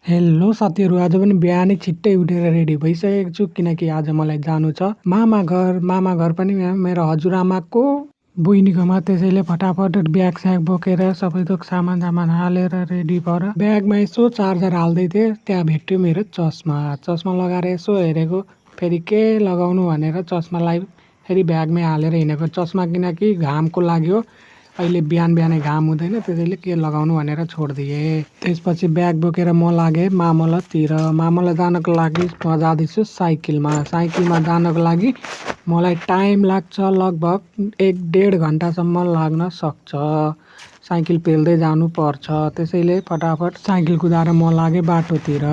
Hello साथीहरू, आज पनि बिहानै छिट्टै उठेर रेडी भइसकेको छु किनकि आज मलाई जानु छ मामा घर पनि मेरो हजुरआमाको बहिनीकोमा। त्यसैले फटाफट ब्याग स्याग बोकेर सबै थोक सामान हालेर रेडी भएर ब्यागमा यसो चार्जर हाल्दै थिएँ, त्यहाँ भेट्यो मेरो चस्मा लगाएर यसो हेरेको, फेरि के लगाउनु भनेर चस्मालाई फेरि ब्यागमै हालेर हिँडेको। चस्मा किनकि घामको लाग्यो, अहिले बिहानै घाम हुँदैन, त्यसैले के लगाउनु भनेर छोडिदिएँ। त्यसपछि ब्याग बोकेर म लागेँ मामलतिर। मामल जानको लागि म जाँदैछु साइकलमा जानको लागि मलाई टाइम लाग्छ, लगभग 1-1.5 घन्टासम्म लाग्न सक्छ। साइकल पेल्दै जानुपर्छ, त्यसैले फटाफट साइकल कुदाएर म लागेँ बाटोतिर।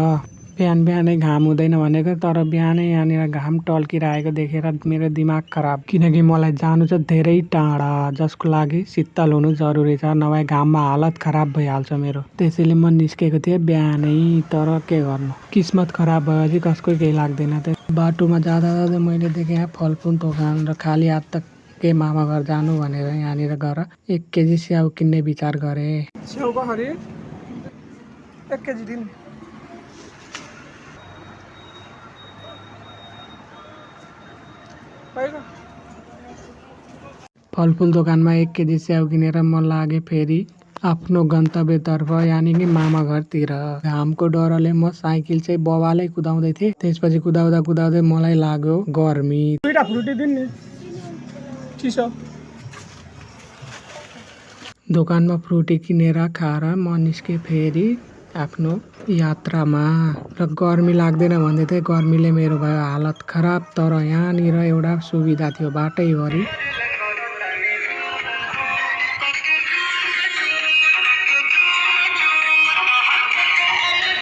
बिहानै घाम हुँदैन भनेको, तर बिहानै यहाँनिर घाम टल्किरहेको देखेर मेरो दिमाग खराब, किनकि मलाई जानु छ धेरै टाढा, जसको लागि शीतल हुनु जरुरी छ, नभए घाममा हालत खराब भइहाल्छ मेरो। त्यसैले म निस्केको थिएँ बिहानै, तर के गर्नु, किस्मत खराब भएपछि कसको केही लाग्दैन। बाटोमा जाँदा मैले देखेँ यहाँ फलफुल दोकान र खाली हात त के मामा घर जानु भनेर यहाँनिर गएर 1 केजी स्याउ किन्ने विचार गरेँ। स्याउ कसरी 1 केजी दिन? फलफुल दोकानमा 1 केजी स्याउ किनेर म लागेँ फेरि आफ्नो गन्तव्यतर्फ, यानि कि मामा घरतिर। घामको डरले म साइकल चाहिँ बबालै कुदाउँदै थिएँ। त्यसपछि कुदाउँदै मलाई लाग्यो गर्मी। दुईटा फ्रुटी दिन नि चिसो। दोकानमा फ्रुटी किनेर खाएर म निस्केँ फेरि आफ्नो यात्रामा। र गर्मी लाग्दैन भन्दै थिएँ, गर्मीले मेरो भयो हालत खराब। तर यहाँनिर एउटा सुविधा थियो, बाटैभरि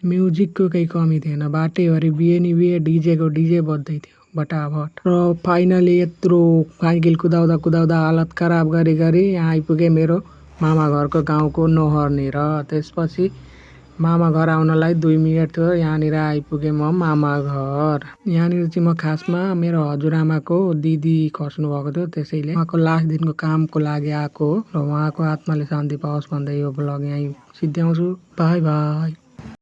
म्युजिकको केही कमी थिएन, बाटैभरि बिहे डिजे बज्दै थियो फटाफट। र फाइनली यत्रो साइकल कुदाउँदा हालत खराब गरी यहाँ आइपुगेँ मेरो मामा घरको गाउँको नहरनिर। त्यसपछि मामा घर आउनलाई 2 मिनट थियो, यहाँनिर आइपुगेँ म मामा घर। यहाँनिर चाहिँ म खासमा मेरो हजुरआमाको दिदी खस्नु भएको थियो, त्यसैले उहाँको लास्ट दिनको कामको लागि आएको हो, र उहाँको आत्माले शान्ति पाओस् भन्दै यो ब्लग यहीँ सिद्ध्याउँछु। By by.